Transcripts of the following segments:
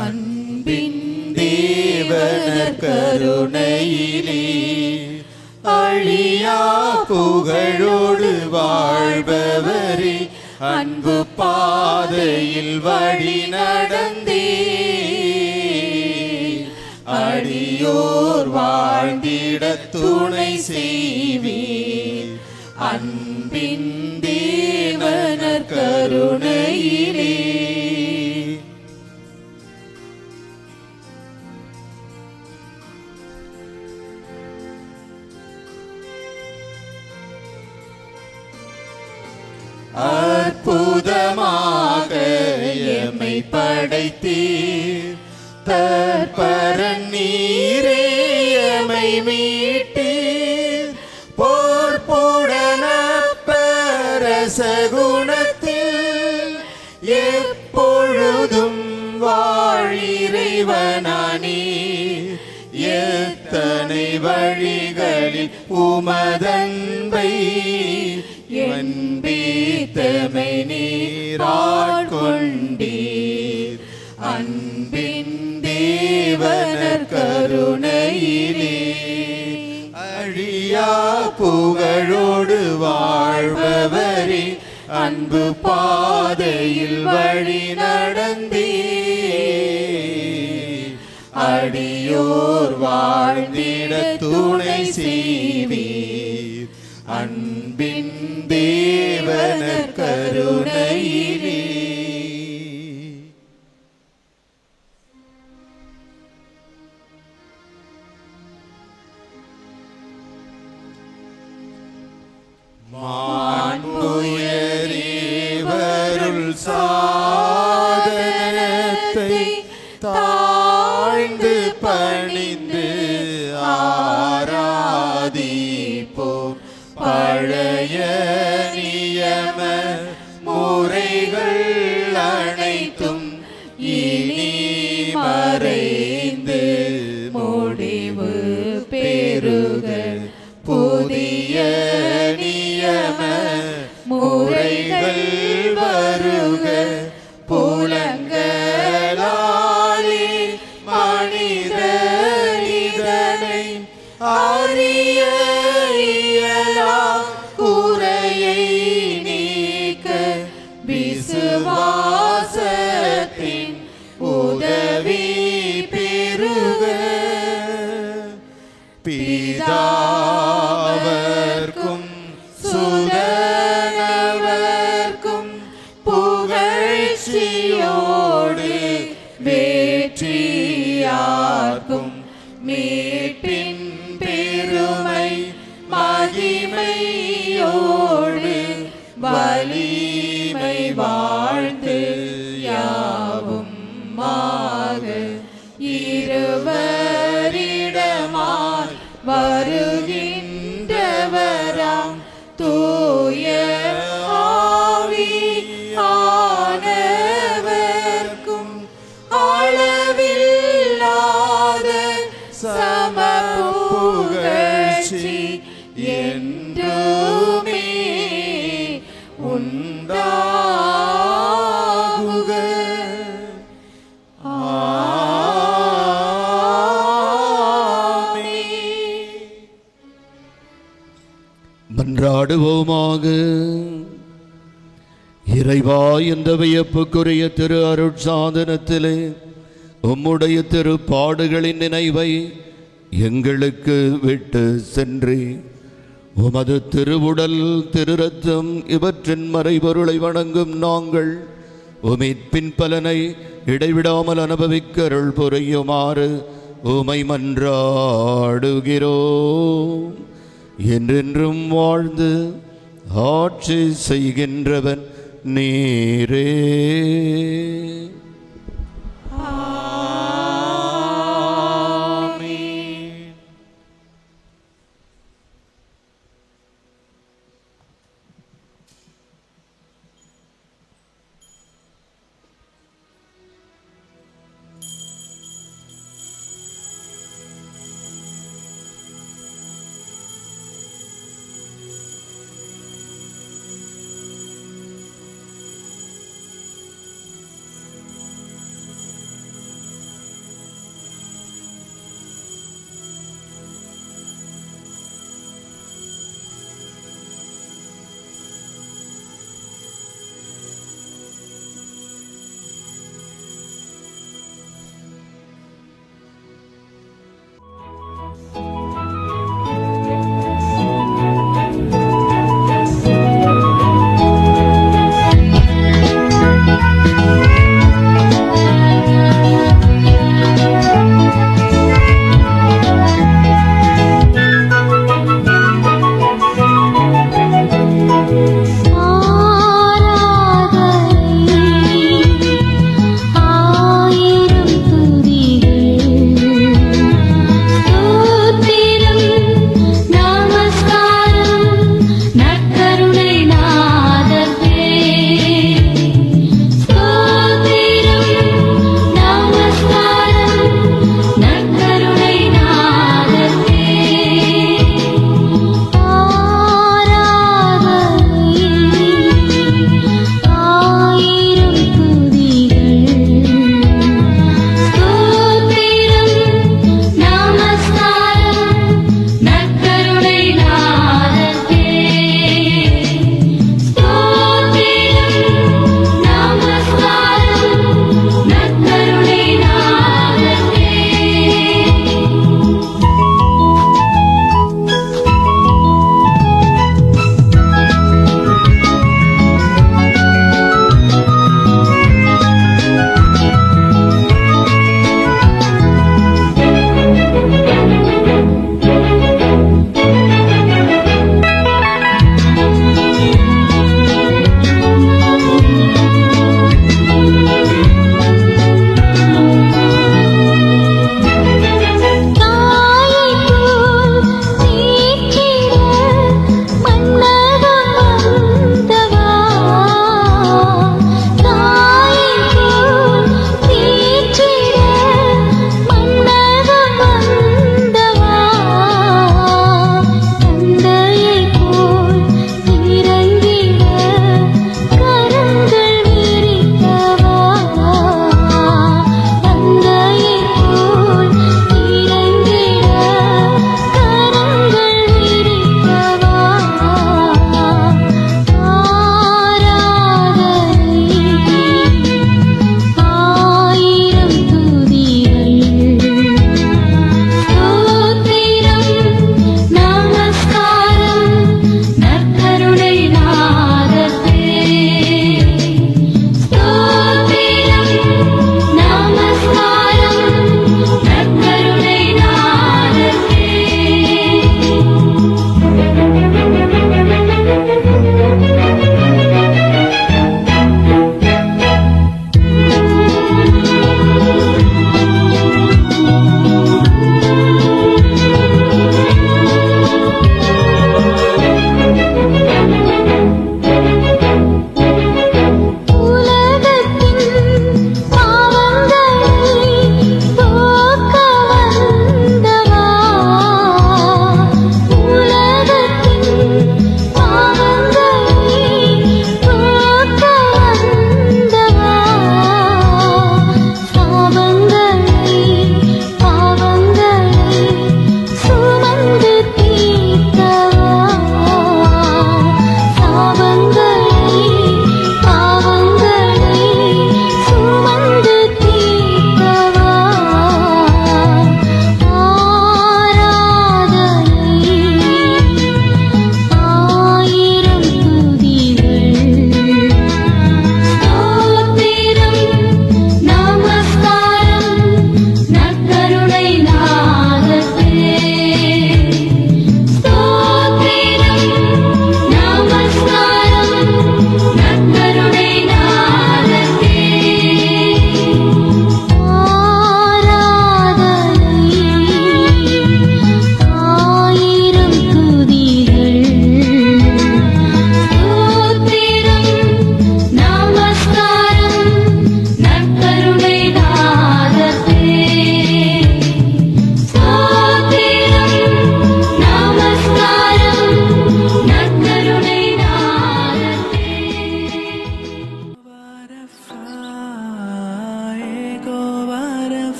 அன்பின் தேவனர் கருணையிலே அழியா புகழோடு வாழ்பவரே, அன்பு பாதையில் வழி நடந்தே அடியோர் வாழ்ந்திட துணை செய்வீர். அன்பின் தேவனர் கருணையிலே அற்புதமாக எம்மை படைத்தீர். தற்பரன் நீரே எம்மை மீட்டீர். போர்ப்புடனப்பரச குணத்தில் எப்பொழுதும் வாழிறைவனானீர். எத்தனை வழிகளில் உமதன்பை என்பீத்தமை நீராட்கொண்டீர். அன்பின் தேவனர் கருணையிலே அழியா புகழோடு வாழ்பவரே, அன்பு பாதையில் வழி நடந்தீர் அடியோர் வாழ்ந்திட துணை செய்வீர். அன்பின் தேவனர் கருணையிலே மாண்புயரேவருள் சாதனத்தை தாழ்ந்து பணிந்து ஆராதிப்போம். பழைய நியம முறைகள் அனைத்தும் இனி மறைந்து முடிவு பெறுக. புதிய நியம முறைகள் வருக. புலங்களாலே மனிதர் இதனை அறிய இயலா குறையை நீக்க விசுவாசத்தின் உதவி பெறுக. பிதாவர்க்கும் சுதனவர்க்கும் புகழ்ச்சியோடு வேற்றியார்க்கும் மீட்பின் பெருமை மகிமையோடு வலிமை வாழ்ந்து யாவும் மாக இருவரிடமாய் வருகின்றவராம் தூய ஆவியானவர்க்கும் அளவில்லாத சம புகழ்ச்சி என்றுமே உண்டாகுக. மன்றாடுவோமாக. இறைவா, இந்த வியப்புக்குரிய திரு அருட்சாதனத்திலே உம்முடைய திருப்பாடுகளின் நினைவை எங்களுக்கு விட்டு சென்று உமது திருவுடல் திருரத்தம் இவற்றின் மறைபொருளை வணங்கும் நாங்கள் உமீட்பின் பலனை இடைவிடாமல் அனுபவிக்க அருள் புரியுமாறு உமை மன்றாடுகிறோம். என்றென்றும் வாழ்ந்து ஆட்சி செய்கின்றவன் நீரே.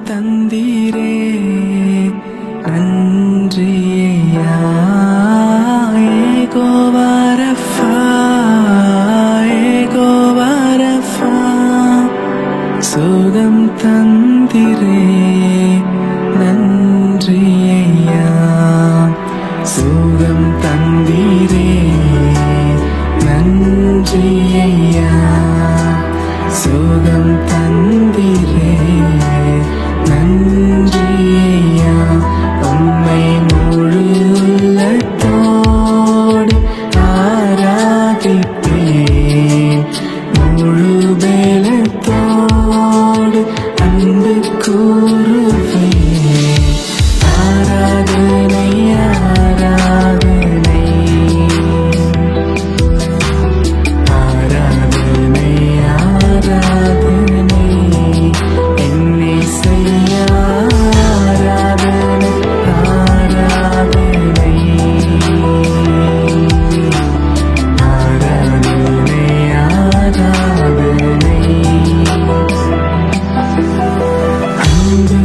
தந்தீரே நன்றியா. ஏகோவா ரஃபா, ஏகோவா ரஃபா, சுகம் தந்தீரே நன்றியா. சுகம் தந்தீரே நன்றியா. சுகம் தந்தீரே நன்றியா. உம்மை முழு உள்ளத்தோடு ஆராதிப்பேன், முழு பலத்தோடு அன்பு கூறுவேன். ஆராதனை ஆராதனை ஆராதனை ஆராதனை என்னை செய்ய ஆராதனை ஆராதனை ஆராதனை ஆராதனை அன்பு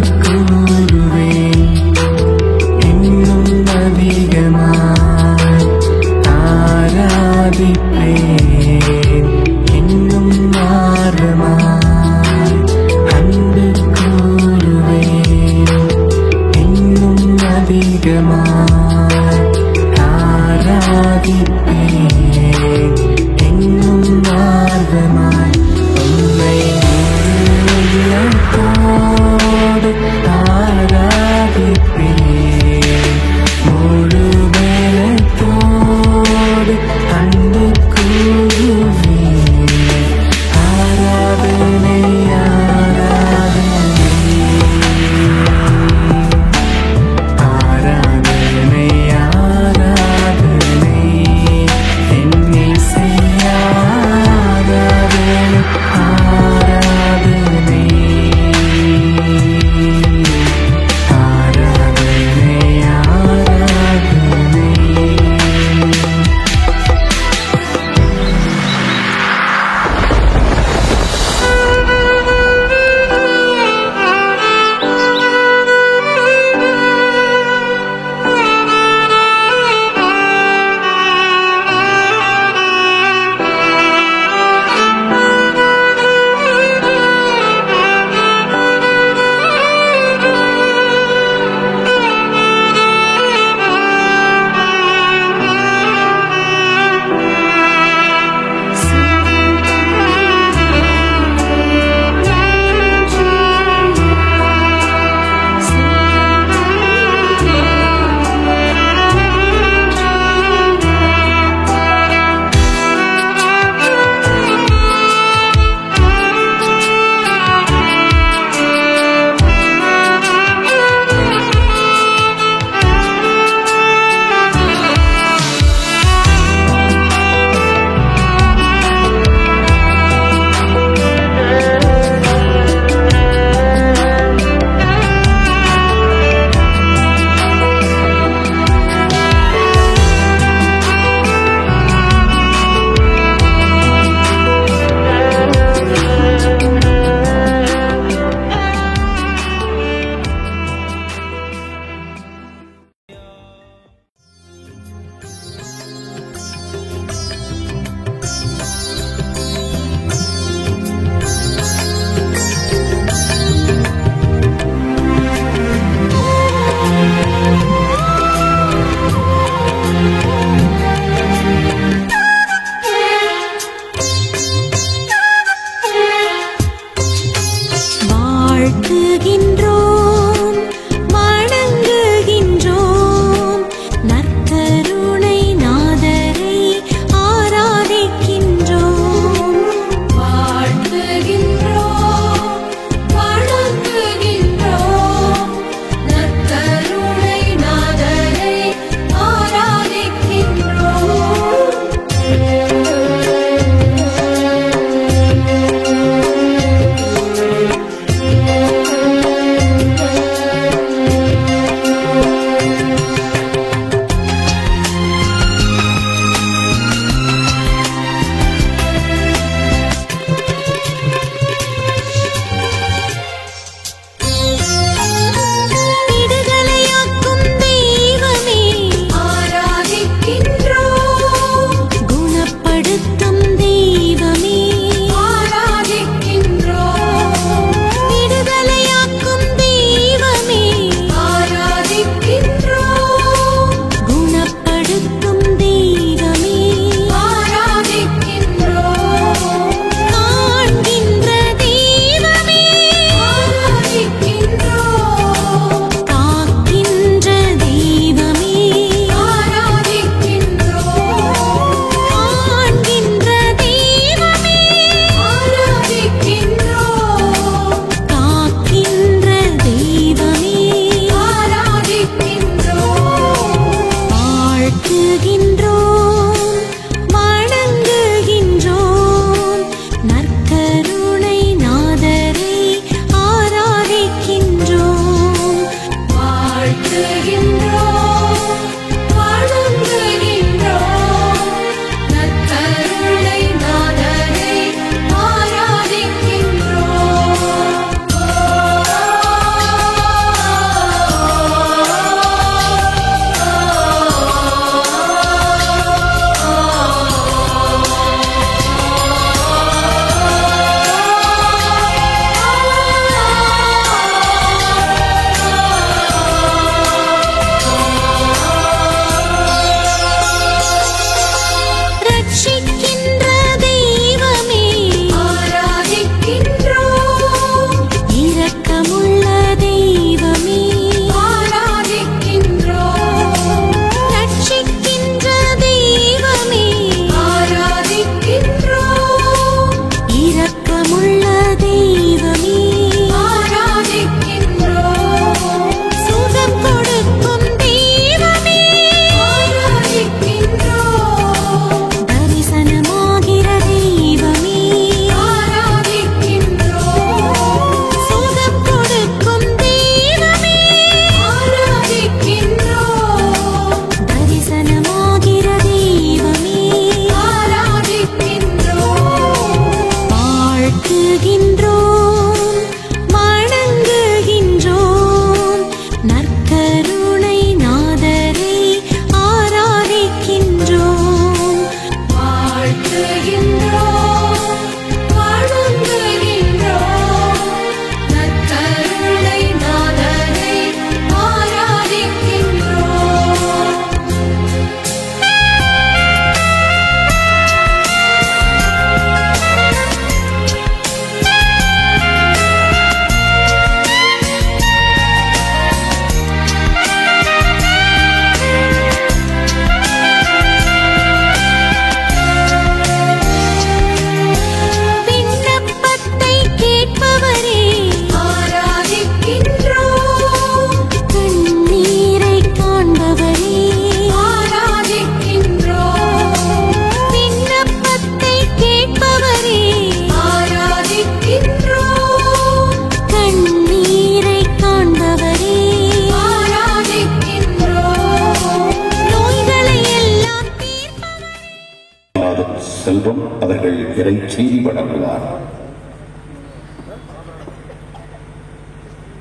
இறை செய்தி வழங்குவார்.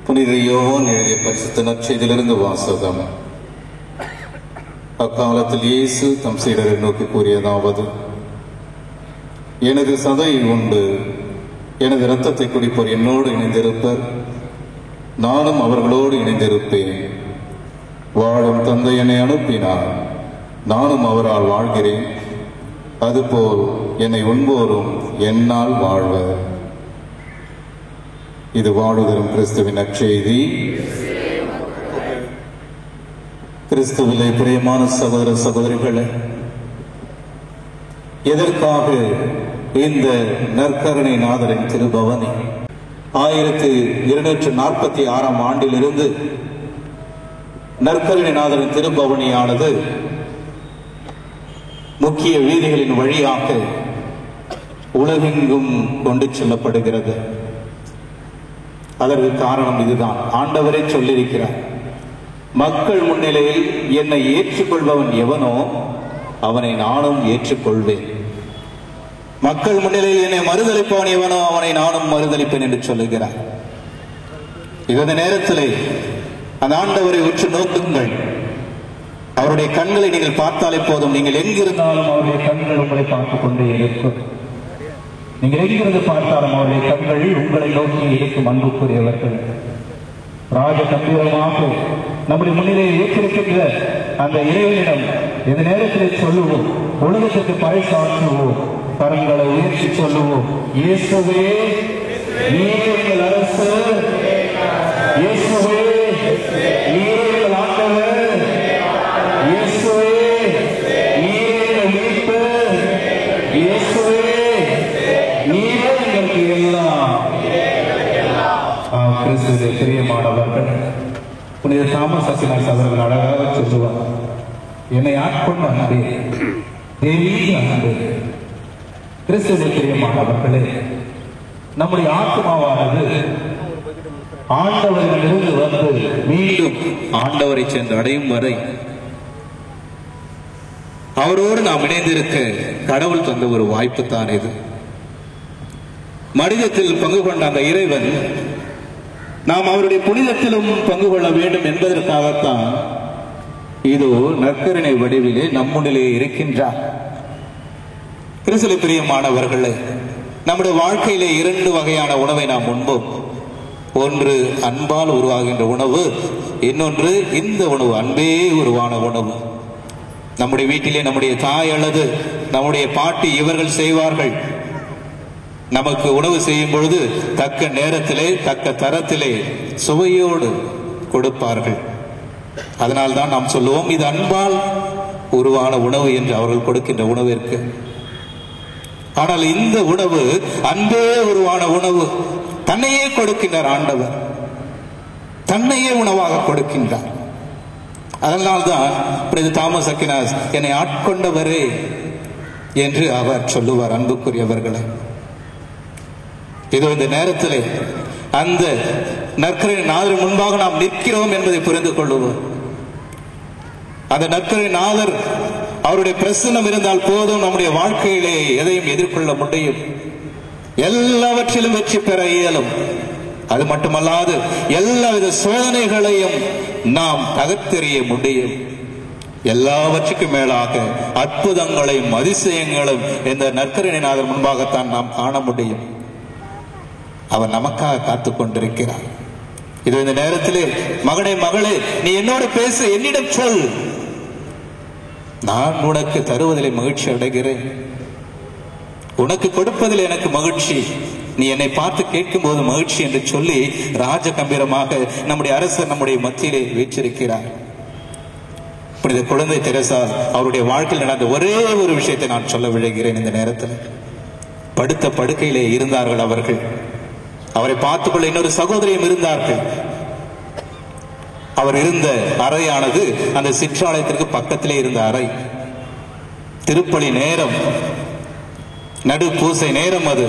புனித யோவான் எழுதிய பரிசுத்த நற்செய்தியிலிருந்து வாசகம். அக்காலத்தில் இயேசு தம் சீடரை நோக்கி கூறியதாவது: எனது சதையை உண்டு எனது இரத்தத்தை குடிப்போர் என்னோடு இணைந்திருப்பர், நானும் அவர்களோடு இணைந்திருப்பேன். வாழும் தந்தை என்னை அனுப்பினார், நானும் அவரால் வாழ்கிறேன். அதுபோல் என்னை உண்போரும் என்னால் வாழ்வர். இது வாழுதரும் கிறிஸ்துவின் நற்செய்தி. கிறிஸ்துவிலே பிரியமான சகோதர சகோதரிகளே, எதற்காக இந்த நற்கருணை நாதரின் திருபவனி 1246 ஆண்டிலிருந்து நற்கருணை நாதரின் திருபவனியானது முக்கிய வீதிகளின் வழியாக உலகெங்கும் கொண்டு செல்லப்படுகிறது. அதற்கு காரணம் இதுதான். ஆண்டவரே சொல்லியிருக்கிறார், மக்கள் முன்னிலையில் என்னை ஏற்றுக்கொள்பவன் எவனோ அவனை நானும் ஏற்றுக்கொள்வேன். மக்கள் முன்னிலையில் என்னை மறுதளிப்பவன் எவனோ அவனை நானும் மறுதளிப்பேன் என்று சொல்லுகிறார். இந்த நேரத்திலே அந்த ஆண்டவரை உற்று நோக்குங்கள். அவருடைய கண்களை நீங்கள் பார்த்தாலே போதும். நீங்கள் எங்கிருந்தாலும் அவருடைய கண்கள் உங்களை பார்த்துக் கொண்டே இருக்கும். நீங்கள் எங்கிருந்து பார்த்தாலும் அவருடைய கண்கள் உங்களை நோக்கி இருக்கும். அன்புக்குரியவர்கள், ராஜ கம்பீரமாக நம்முடைய முன்னிலையை ஏற்றிருக்கின்ற அந்த இறைவனிடம் இந்த நேரத்திலே சொல்லுவோம், உலகத்துக்கு பறைசாற்றுவோம், கரங்களை உயர்த்தி சொல்லுவோம்: இயேசுவே நீர் எங்கள் அரசர், இயேசுவே நீர் எங்கள் ஆண்டவர், இயேசுவே நீர் எங்கள் மீட்பர், இயேசுவே நீரே எங்களுக்கு எல்லாம். கிறிஸ்துவிலே பிரியமானவர்கள், புனித தாமஸ் அக்வினாஸ் அவர்கள் அழகாக சொல்லுவார்: என்னை ஆட்கொண்ட அன்பே, தெய்வீக அன்பு. கிறிஸ்துவிலே பிரியமானவர்களே, நம்முடைய ஆத்மாவானது ஆண்டவரிடமிருந்து வந்து மீண்டும் ஆண்டவரை சென்று அடையும் வரை அவரோடு நாம் இணைந்திருக்க கடவுள் தந்த ஒரு வாய்ப்பு தான் இது. மனிதத்தில் பங்கு கொண்ட அந்த இறைவன் நாம் அவருடைய புனிதத்திலும் பங்கு கொள்ள வேண்டும் என்பதற்காகத்தான் இது நற்கருணை வடிவிலே நம்முனிலே இருக்கின்றார். கிறிஸ்துவிலே பிரியமானவர்களே, நம்முடைய வாழ்க்கையிலே 2 வகையான உணவை நாம் உண்போம். ஒன்று அன்பால் உருவாகின்ற உணவு, இன்னொன்று இந்த உணவு, அன்பே உருவான உணவு. நம்முடைய வீட்டிலே நம்முடைய தாய் அல்லது நம்முடைய பாட்டி இவர்கள் செய்வார்கள். நமக்கு உணவு செய்யும் பொழுது தக்க நேரத்திலே தக்க தரத்திலே சுவையோடு கொடுப்பார்கள். அதனால்தான் நாம் சொல்லுவோம், இது அன்பால் உருவான உணவு என்று அவர்கள் கொடுக்கின்ற உணவிற்கு. ஆனால் இந்த உணவு அன்பே உருவான உணவு. தன்னையே கொடுக்கின்றார் ஆண்டவர், தன்னையே உணவாக கொடுக்கின்றார். அதனால்தான் புனித தாமஸ் அக்வினாஸ் என்னை ஆட்கொண்டவரே என்று அவர் சொல்லுவார். அன்புக்குரியவர்களே, இதோ இந்த நேரத்திலே அந்த நற்கருணை நாதர் முன்பாக நாம் நிற்கிறோம் என்பதை புரிந்து கொள்ளுவோம். அந்த நற்கருணை நாதர் அவருடைய பிரசன்னம் இருந்தால் போதும், நம்முடைய வாழ்க்கையிலே எதையும் எதிர்கொள்ள முடியும், எல்லாவற்றிலும் வெற்றி பெற இயலும். அது மட்டுமல்லாது எல்லாவித சோதனைகளையும் நாம் தகர்த்தெறிய முடியும். எல்லாவற்றுக்கும் மேலாக அற்புதங்களையும் அதிசயங்களும் இந்த நற்கருணை நாதர் முன்பாகத்தான் நாம் காண முடியும். அவர் நமக்காக காத்துக் கொண்டிருக்கிறார். இது இந்த நேரத்திலே, மகனே மகளே, நீ என்னோடு பேச, என்னிடம் சொல், நான் உனக்கு தருவதிலே மகிழ்ச்சி அடைகிறேன், உனக்கு கொடுப்பதில் எனக்கு மகிழ்ச்சி, நீ என்னை பார்த்து கேட்கும் போது மகிழ்ச்சி என்று சொல்லி ராஜ கம்பீரமாக நம்முடைய அரசர் நம்முடைய மத்தியிலே வீற்றிருக்கிறார். புனித குழந்தை தெரசா அவருடைய வாழ்க்கையில் நடந்த ஒரே ஒரு விஷயத்தை நான் சொல்ல விழைகிறேன். இந்த நேரத்தில் படுத்த படுக்கையிலே இருந்தார்கள் அவர்கள். அவரை பார்த்துக்கொள்ள இன்னொரு சகோதரியும் இருந்தார்கள். அவர் இருந்த அறையானது அந்த சிற்றாலயத்திற்கு பக்கத்திலே இருந்த அறை. திருப்பலி நேரம், நடு பூசை நேரம், அது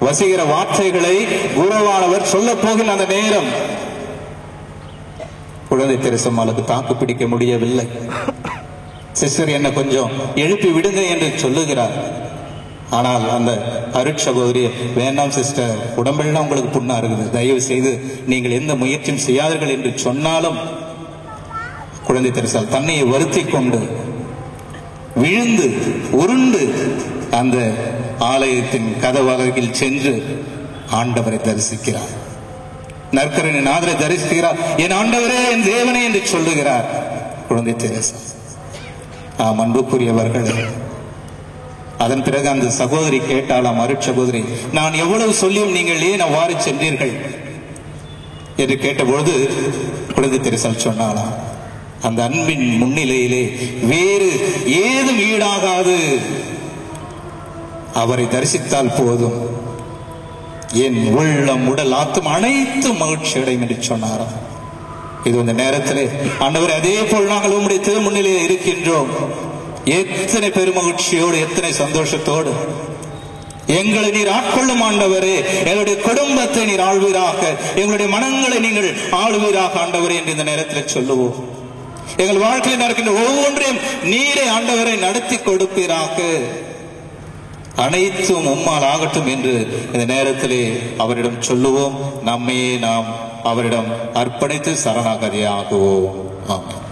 வசீகர வார்த்தைகளை குருவானவர் சொல்ல போகிற அந்த நேரம் குழந்தை தெரசம்மாளுக்கு தாக்கு பிடிக்க முடியவில்லை. சிஸ்டர், என்ன கொஞ்சம் எழுப்பி விடுங்க என்று சொல்லுகிறார். ஆனால் அந்த அருட்சகோதரி, வேண்டாம் சிஸ்டர், உடம்பெல்லாம் உங்களுக்கு புண்ணா இருக்குது, தயவு செய்து நீங்கள் எந்த முயற்சியும் செய்யாதீர்கள் என்று சொன்னாலும் குழந்தை தெரசால் தன்னையை வருத்தி கொண்டு விழுந்து உருண்டு அந்த ஆலயத்தின் கதவகையில் சென்று ஆண்டவரை தரிசிக்கிறார். நற்கருணை நாதரை தரிசிக்கிறார். என் ஆண்டவரே, என் தேவனே என்று சொல்லுகிறார் குழந்தை தெரசா. அன்புக்குரியவர்கள், அதன் பிறகு அந்த சகோதரி கேட்டாலாம், அருட்சகோதரி, நான் எவ்வளவு சொல்லியும் நீங்கள் ஏன் அவ்வாறு சென்றீர்கள் என்று கேட்டபொழுது குழந்தை தெரசால் சொன்னாலாம், அந்த அன்பின் முன்னிலையிலே வேறு ஏதும் ஈடாகாது, அவரை தரிசித்தால் போதும், என் உள்ளம் உடல் ஆத்தும் அனைத்தும் மகிழ்ச்சி அடையும் என்று சொன்னாராம். இது இந்த நேரத்திலே ஆண்டவரே, அதே போல் நாங்கள் உம்முடைய திரு முன்னிலையில் இருக்கின்றோம். எத்தனை பெருமகிழ்ச்சியோடு, எத்தனை சந்தோஷத்தோடு எங்களை நீர் ஆட்கொள்ளும் ஆண்டவரே. எங்களுடைய குடும்பத்தை நீர் ஆள்வீராக, எங்களுடைய மனங்களை நீங்கள் ஆளுவீராக ஆண்டவரே என்று இந்த நேரத்தில் சொல்லுவோம். எங்கள் வாழ்க்கையில் நடக்கின்ற ஒவ்வொன்றையும் நீரே ஆண்டவரை நடத்தி கொடுப்பீராக, அனைத்தும் உம்மால் ஆகட்டும் என்று இந்த நேரத்திலே அவரிடம் சொல்லுவோம். நம்மையே நாம் அவரிடம் அர்ப்பணித்து சரணாகதியாகுவோம். ஆமென்.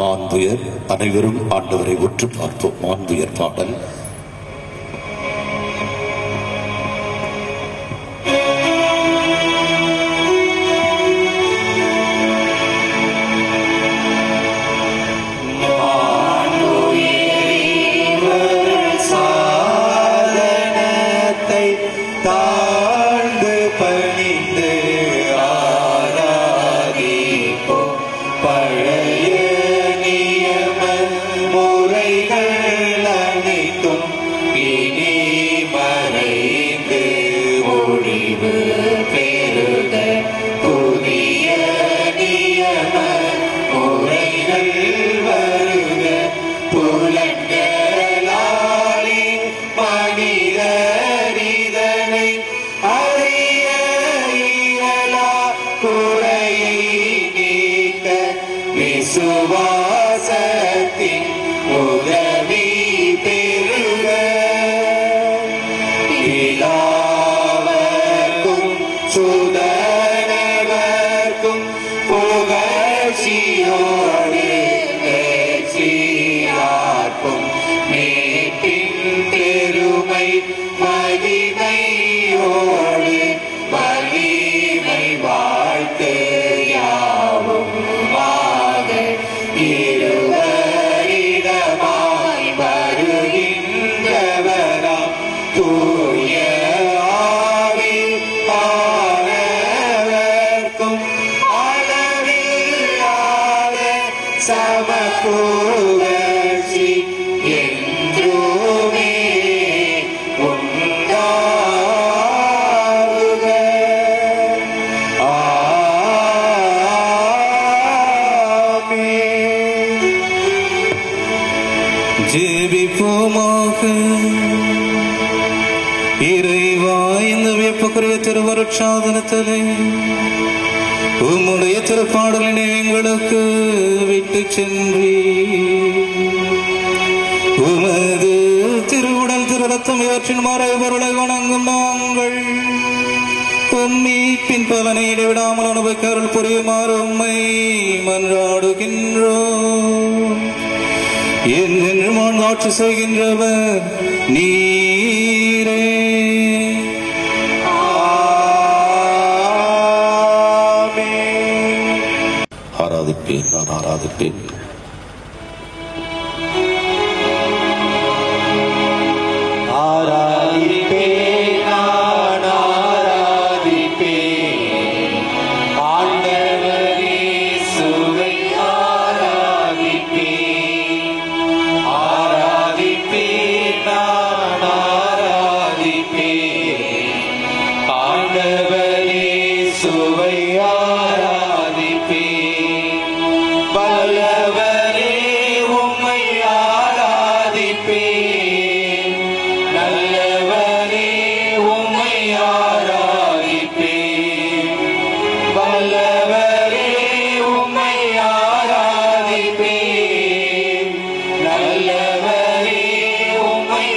மாண்புயர் அனைவரும் ஆண்டவரை உற்று பார்ப்போம். மாண்புயர் பாடல். தாழ்ந்து பணிந்து ஆராதிப்போம். பழைய நியம முறைகள் அனைத்தும் இனி மறைந்து ஒழிவு பெறுக. புதிய நியம முறைகள் வருக. புலன்களாலே மனிதர் இதனை அறிய இயலா குறையை நீக்க விசுவாசத்தின் உதவி பெறுக. பிதாவர்க்கும் சுதனவர்க்கும் புகழ்ச்சியோடு வெற்றியார்க்கும் மீட்பின் பெருமை மகிமையோடு வலிமை வாழ்த்து யாவும் ஆக. இருவரிடமாய் வருகின்றவராம் தூய ஆவி ஆனவர்க்கும் அளவில்லாத சமபுகழ்ச்சி என்றுமே உண்டாகுக. ஆமென். ஜெபிப்போமாக. இறைவா, இந்த வியப்புக்குரிய திருவருட்சாதனத்திலே உம்முடைய திருப்பாடலினை எங்களுக்கு விட்டு சென்றி உமது திருவுடல் திருரத்தம் இவற்றின் மறைபொருளை வணங்கும் நாங்கள் மீட்பின் பலனை இடைவிடாமல் அனுபவிக்க அருள் புரியுமாறு உம்மை மன்றாடுகின்றோம். என்றென்றும் ஆட்சி செய்கின்றவர் நீரே. ஆராதிப்பேன், நான் ஆராதிப்பேன். ஆராதிப்பேன், நான் ஆராதிப்பேன். ஆண்டவர் இயேசுவை ஆராதிப்பேன். ஆராதிப்பேன், நான் ஆராதிப்பேன். ஆண்டவர் இயேசுவை ஆராதிப்பேன். வல்லவரே, உம்மை ஆராதிப்பேன். நல்லவரே, உம்மை ஆராதிப்பேன். வல்லவரே, உம்மை ஆராதிப்பேன். நல்லவரே, உம்மை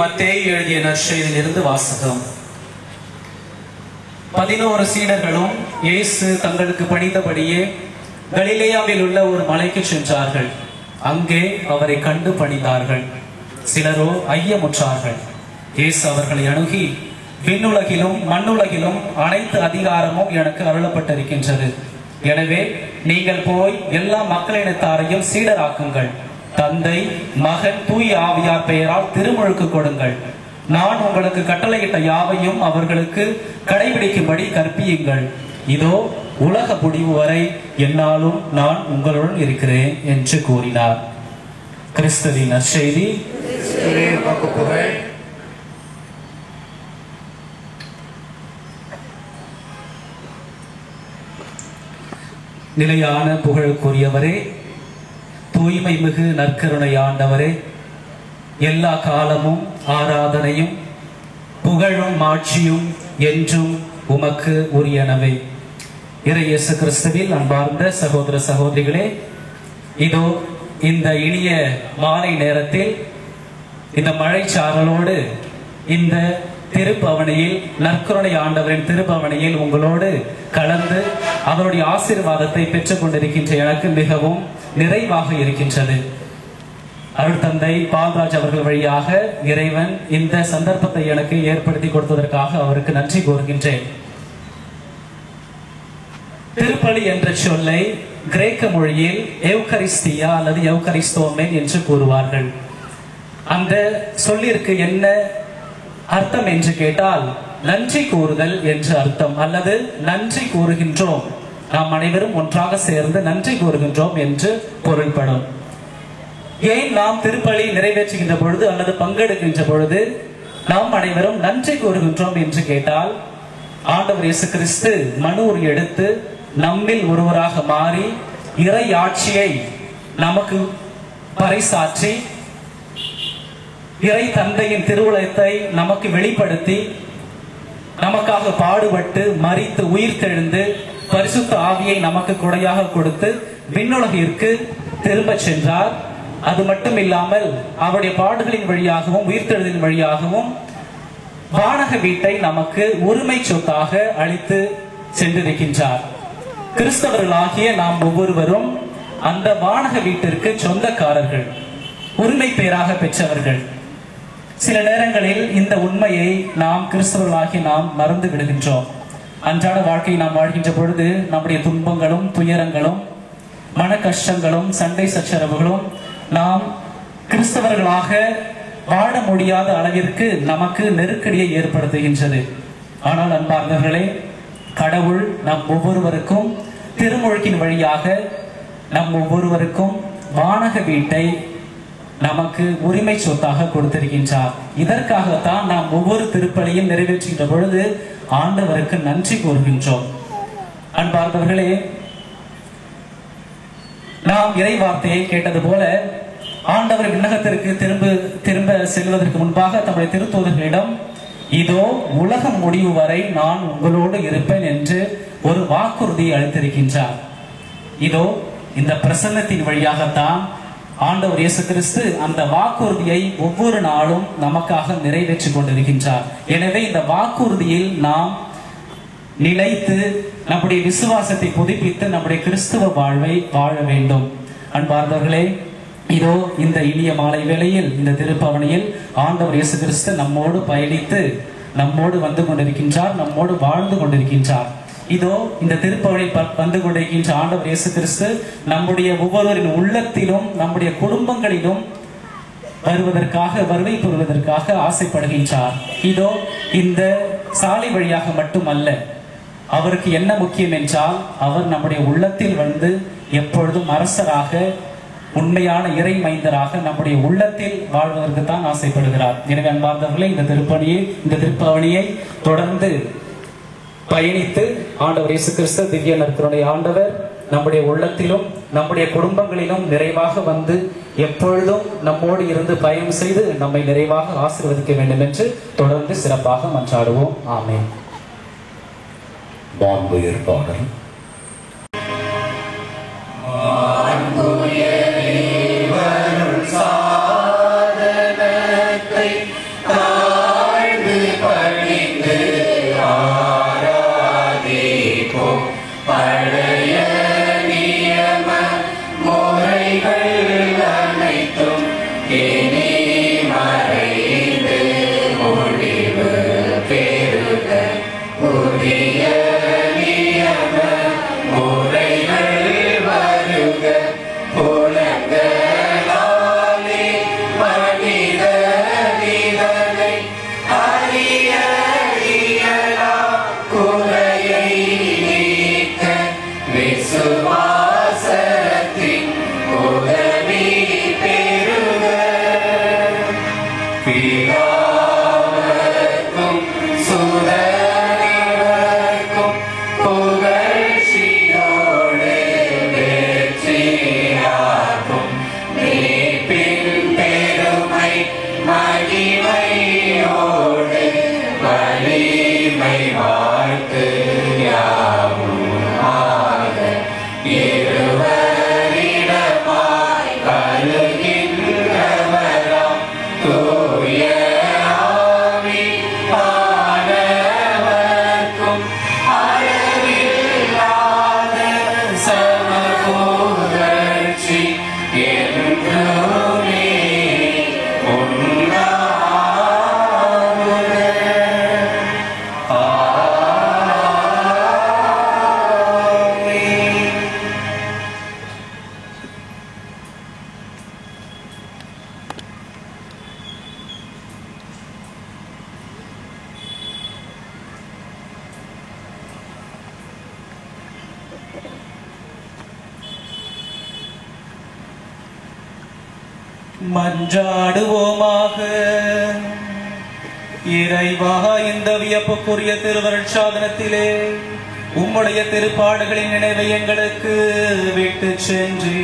மத்தேயு எழுதிய நற்செய்தியிலிருந்து வாசகம். 11 சீடர்களும் இயேசு தங்களுக்கு பணித்தபடியே கலிலேயாவில் உள்ள ஒரு மலைக்கு சென்றார்கள். அங்கே அவரை கண்டு பணிந்தார்கள். சிலரோ ஐயமுற்றார்கள். இயேசு அவர்களை அணுகி, விண்ணுலகிலும் மண்ணுலகிலும் அனைத்து அதிகாரமும் எனக்கு அருளப்பட்டிருக்கின்றது. எனவே நீங்கள் போய் எல்லா மக்களினத்தாரையும் சீடராக்குங்கள். தந்தை, மகன், தூய ஆவியார் பெயரால் திருமுழுக்கு கொடுங்கள். நான் உங்களுக்கு கட்டளையிட்ட யாவையும் அவர்களுக்கு கடைபிடிக்கும்படி கற்பியுங்கள். இதோ உலக முடிவு வரை என்னாலும் நான் உங்களுடன் இருக்கிறேன் என்று கூறினார். கிறிஸ்துவின் நற்செய்தி. நிலையான புகழுக்குரியவரே, தூய்மை மிகு நற்கருணை ஆண்டவரே, எல்லா காலமும் ஆராதனையும் புகழும் மாட்சியும் என்றும் உமக்கு உரியனவே. இறை இயேசு கிறிஸ்துவில் அன்பார்ந்த சகோதர சகோதரிகளே, இதோ இந்த இனிய மாலை நேரத்தில் இந்த மழைச்சாரலோடு இந்த திருப்பவனியில், நற்கருணை ஆண்டவரின் திருப்பவனியில் உங்களோடு கலந்து அவருடைய ஆசீர்வாதத்தை பெற்றுக் கொண்டிருக்கின்ற எனக்கு மிகவும் நிறைவாக இருக்கின்றது. அருட்தந்தை பால்ராஜ் அவர்கள் வழியாக இறைவன் இந்த சந்தர்ப்பத்தை எனக்கு ஏற்படுத்தி கொடுத்ததற்காக அவருக்கு நன்றி கூறுகின்றேன். திருப்பலி என்ற சொல்லை கிரேக்க மொழியில் எவ்கரிஸ்தியா அல்லது எவ்கரிஸ்தோமென் என்று கூறுவார்கள். அந்த சொல்லிற்கு என்ன அர்த்தம் என்று கேட்டால், நன்றி கூறுதல் என்று அர்த்தம், அல்லது நன்றி கூறுகின்றோம், நாம் அனைவரும் ஒன்றாக சேர்ந்து நன்றி கூறுகின்றோம் என்று பொருள்படும். ஏன் நாம் திருப்பலி நிறைவேற்றுகின்ற பொழுது அல்லது பங்கெடுக்கின்ற பொழுது நாம் அனைவரும் நன்றி கூறுகின்றோம் என்று கேட்டால், ஆண்டவர் இயேசு கிறிஸ்து மனூர் எடுத்து நம்மில் ஒருவராக மாறி இறை ஆட்சியை நமக்கு பறைசாற்றி இறை தந்தையின் திருவுளத்தை நமக்கு வெளிப்படுத்தி நமக்காக பாடுபட்டு மரித்து உயிர்த்தெழுந்து பரிசுத்த ஆவியை நமக்கு கொடையாக கொடுத்து விண்ணுலகிற்கு திரும்ப சென்றார். அது மட்டும் இல்லாமல் அவருடைய பாடுகளின் வழியாகவும் உயிர்த்தெழுதலின் வழியாகவும் வானக வீட்டை நமக்கு உரிமை சொத்தாக அளித்து சென்றிருக்கின்றார். கிறிஸ்தவர்களாகிய நாம் ஒவ்வொருவரும் அந்த வானக வீட்டிற்கு சொந்தக்காரர்கள், உரிமை பேராக பெற்றவர்கள். சில நேரங்களில் இந்த உண்மையை நாம் கிறிஸ்தவர்களாகி நாம் மறந்து விடுகின்றோம். அன்றாட வாழ்க்கையை நாம் வாழ்கின்ற பொழுது நம்முடைய துன்பங்களும் துயரங்களும் மன கஷ்டங்களும் சண்டை சச்சரவுகளும் நாம் கிறிஸ்தவர்களாக வாழ முடியாத அளவிற்கு நமக்கு நெருக்கடியை ஏற்படுத்துகின்றது. ஆனால் அன்பார்ந்தவர்களே, கடவுள் நம் ஒவ்வொருவருக்கும் திருமுழுக்கின் வழியாக நம் ஒவ்வொருவருக்கும் வானக வீட்டை நமக்கு உரிமை சொத்தாக கொடுத்திருக்கின்றார். இதற்காகத்தான் நாம் ஒவ்வொரு திருப்பலியும் நிறைவேற்றுகின்ற பொழுது ஆண்டவருக்கு நன்றி கூறுகின்றோம். அன்பார்ந்தவர்களே, நாம் இறை வார்த்தையை கேட்டது போல ஆண்டவர் விண்ணகத்திற்கு திரும்ப செல்வதற்கு முன்பாக தம்முடைய திருத்தூதர்களிடம், இதோ உலகம் முடிவு வரை நான் உங்களோடு இருப்பேன் என்று ஒரு வாக்குறுதியை அளித்திருக்கின்றார். இதோ இந்த பிரசன்னத்தின் வழியாகத்தான் ஆண்டவர் இயேசு கிறிஸ்து அந்த வாக்குறுதியை ஒவ்வொரு நாளும் நமக்காக நிறைவேற்றிக் கொண்டிருக்கின்றார். எனவே இந்த வாக்குறுதியில் நாம் நிலைத்து நம்முடைய விசுவாசத்தை புதுப்பித்து நம்முடைய கிறிஸ்துவ வாழ்வை வாழ வேண்டும். அன்பார்ந்தவர்களே, இதோ இந்த இனிய மாலை வேளையில் இந்த திருப்பவனியில் ஆண்டவர் இயேசு கிறிஸ்து நம்மோடு பயணித்து நம்மோடு வந்து கொண்டிருக்கின்றார், நம்மோடு வாழ்ந்து கொண்டிருக்கின்றார். இதோ இந்த திருப்பவனில் வந்து கொண்டிருக்கின்ற ஆண்டவர் இயேசு கிறிஸ்து நம்முடைய ஒவ்வொருவரின் உள்ளத்திலும் நம்முடைய குடும்பங்களிலும் வருகை புரிவதற்காக ஆசைப்படுகின்றார். இதோ இந்த சாலை வழியாக மட்டுமல்ல, அவருக்கு என்ன முக்கியம் என்றால், அவர் நம்முடைய உள்ளத்தில் வந்து எப்பொழுதும் அரசராக, உண்மையான இறை மைந்தராக நம்முடைய உள்ளத்தில் வாழ்வதற்கு தான் ஆசைப்படுகிறார். எனவே அன்பார்ந்தவர்களே, இந்த திருப்பவனியை தொடர்ந்து பயணித்து ஆண்டவர் இயேசு கிறிஸ்து திவ்ய நற்கருணை ஆண்டவர் நம்முடைய உள்ளத்திலும் நம்முடைய குடும்பங்களிலும் நிறைவாக வந்து எப்பொழுதும் நம்மோடு இருந்து பயணம் செய்து நம்மை நிறைவாக ஆசீர்வதிக்க வேண்டும் என்று தொடர்ந்து சிறப்பாக மன்றாடுவோம். ஆமென். வான்புயர் பாடல். சாதனத்தை மன்றாடுவோமாக. இறைவா, இந்த வியப்புக்குரிய திருவருட்சாதனத்திலே உம்முடைய திருப்பாடுகளின் நினைவை எங்களுக்கு விட்டு சென்று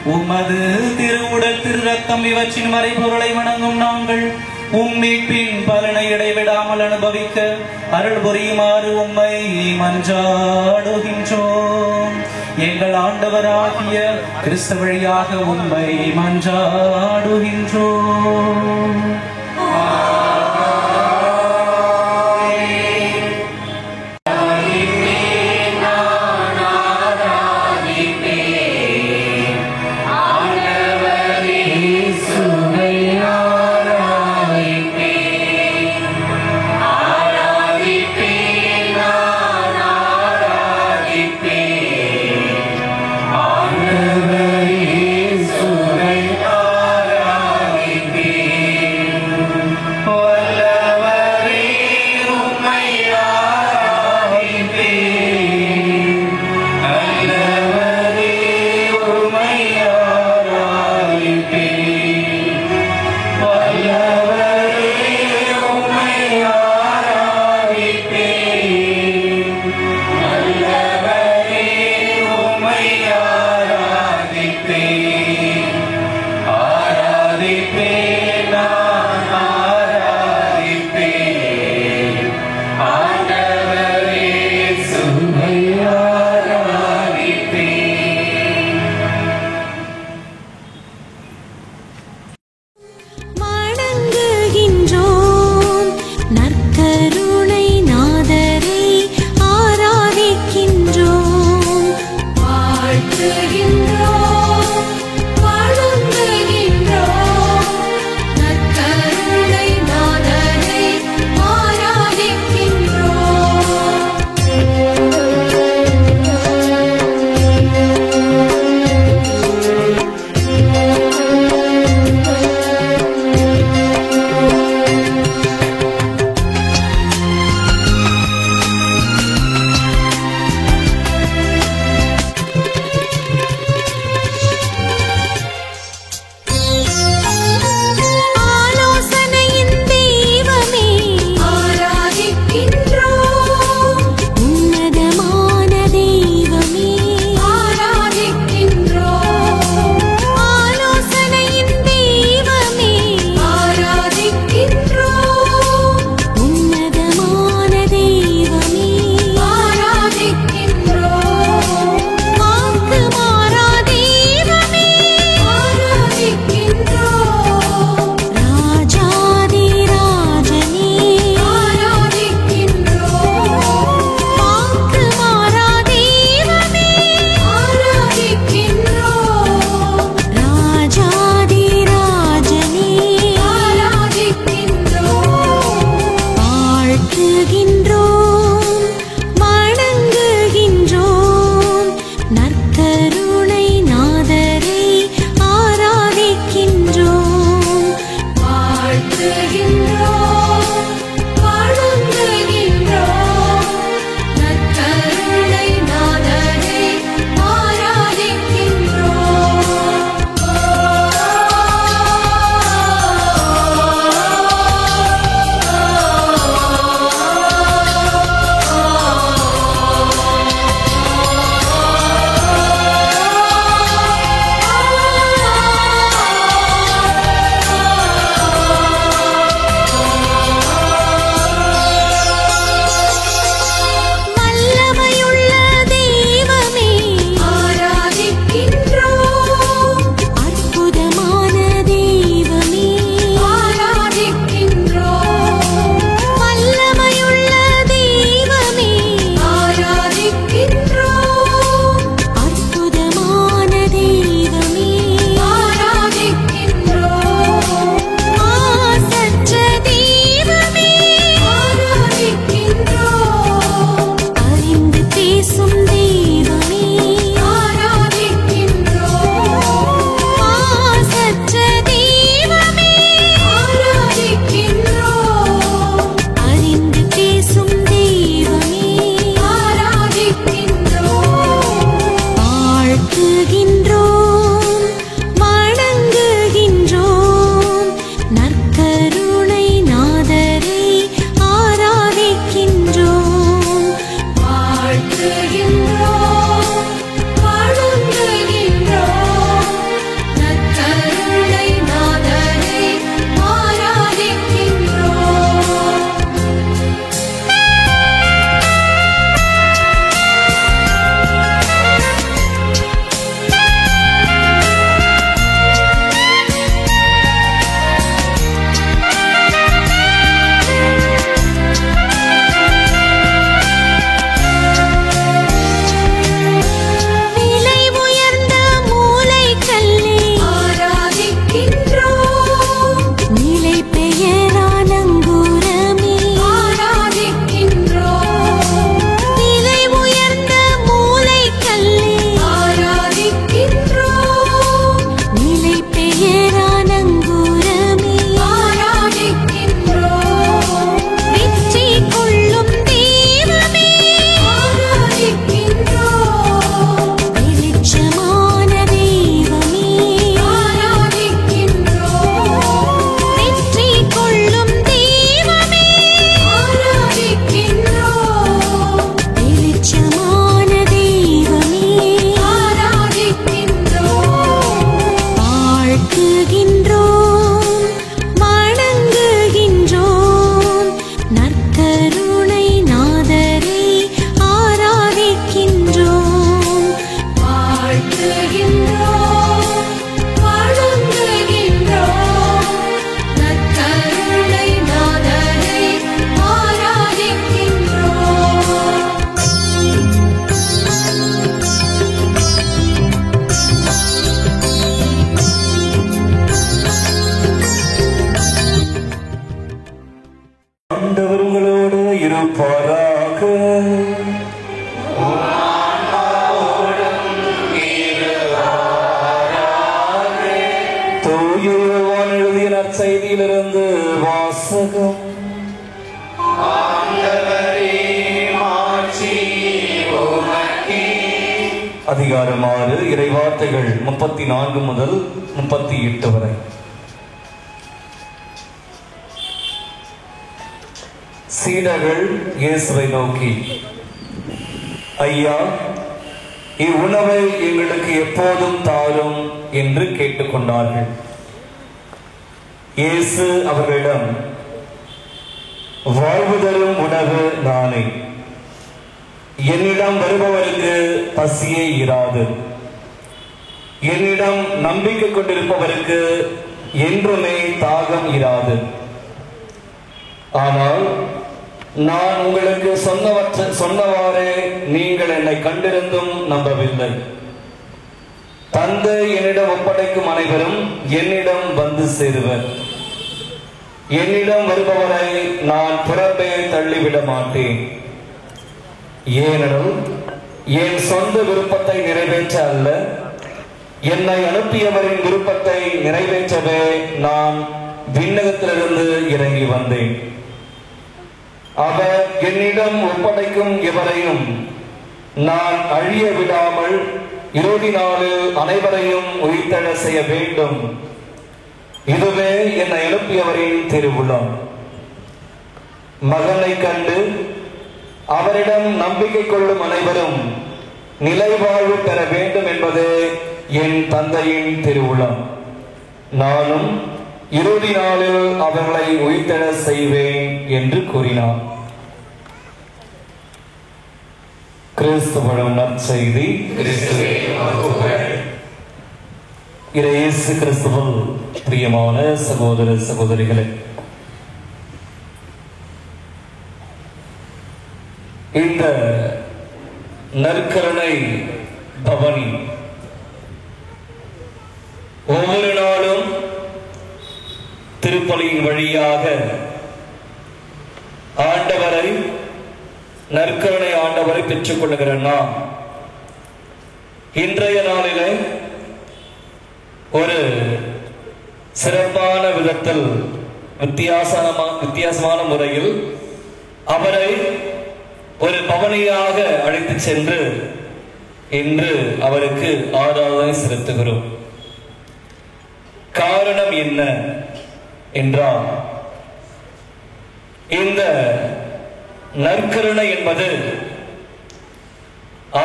உமது திருவுடல் திரு ரத்தம் இவற்றின் மறைபொருளை வணங்கும் நாங்கள் உம்மீட்பின் பலனை இடைவிடாமல் அனுபவிக்க அருள் புரியுமாறு உம்மை மன்றாடுகின்றோம். எங்கள் ஆண்டவராகிய கிறிஸ்து வழியாக உம்மை மன்றாடுகின்றோம். தூய யோவான் எழுதிய நற்செய்தியிலிருந்து வாசகம். அதிகாரம் 6, இறைவார்த்தைகள் 34 முதல் 38 வரை. சீடர்கள் இயேசுவை நோக்கி, ஐயா, இவ்வுணவை எங்களுக்கு எப்போதும் தாரும் என்று கேட்டுக்கொண்டார்கள். இயேசு அவர்களிடம், வாழ்வு தரும் உணவு நானே. என்னிடம் வருபவருக்கு பசியே இராது. என்னிடம் நம்பிக்கை கொண்டிருப்பவருக்கு என்றுமே தாகம் இராது. ஆனால் நான் உங்களுக்கு சொன்னவாறே நீங்கள் என்னை கண்டிருந்தும் நம்பவில்லை. தந்தை என்னிடம் ஒப்படைக்கும் அனைவரும் என்னிடம் வந்து சேருவர். என்னிடம் வருபவரை நான் புறம்பே தள்ளிவிட மாட்டேன். ஏனெனில் என் சொந்த விருப்பத்தை நிறைவேற்ற அல்ல, என்னை அனுப்பியவரின் விருப்பத்தை நிறைவேற்றவே நான் விண்ணகத்திலிருந்து இறங்கி வந்தேன். அவர் என்னிடம் ஒப்படைக்கும் எவரையும் நான் அழிய விடாமல் இறுதி நாளில் அனைவரையும் உயிர்த்தெழ செய்ய வேண்டும். இதுவே என்னை அனுப்பியவரின் திருவுளம். மகனை கண்டு அவரிடம் நம்பிக்கை கொள்ளும் அனைவரும் நிலைவாழ்வு பெற வேண்டும் என்பதே என் தந்தையின் திருவுளம். நானும் இறுதி நாளில் அவர்களை உயிர்த்தெழ செய்வேன் என்று கூறினார். கிறிஸ்துவின் நற்செய்தி. இயேசு கிறிஸ்துவில் பிரியமான சகோதர சகோதரிகளே, இந்த நற்கருணை பவனி ஒவ்வொரு நாளும் திருப்பலியின் வழியாக ஆண்டவரை, நற்கருணை ஆண்டவரை பெற்றுக் கொள்ளுகிற நாம் இன்றைய நாளிலே ஒரு சிறப்பான விதத்தில் வித்தியாசமான முறையில் அவரை ஒரு பவனியாக அழைத்து சென்று இன்று அவருக்கு ஆராதனை செலுத்துகிறோம். காரணம் என்ன என்றால், இந்த நற்கருணை என்பது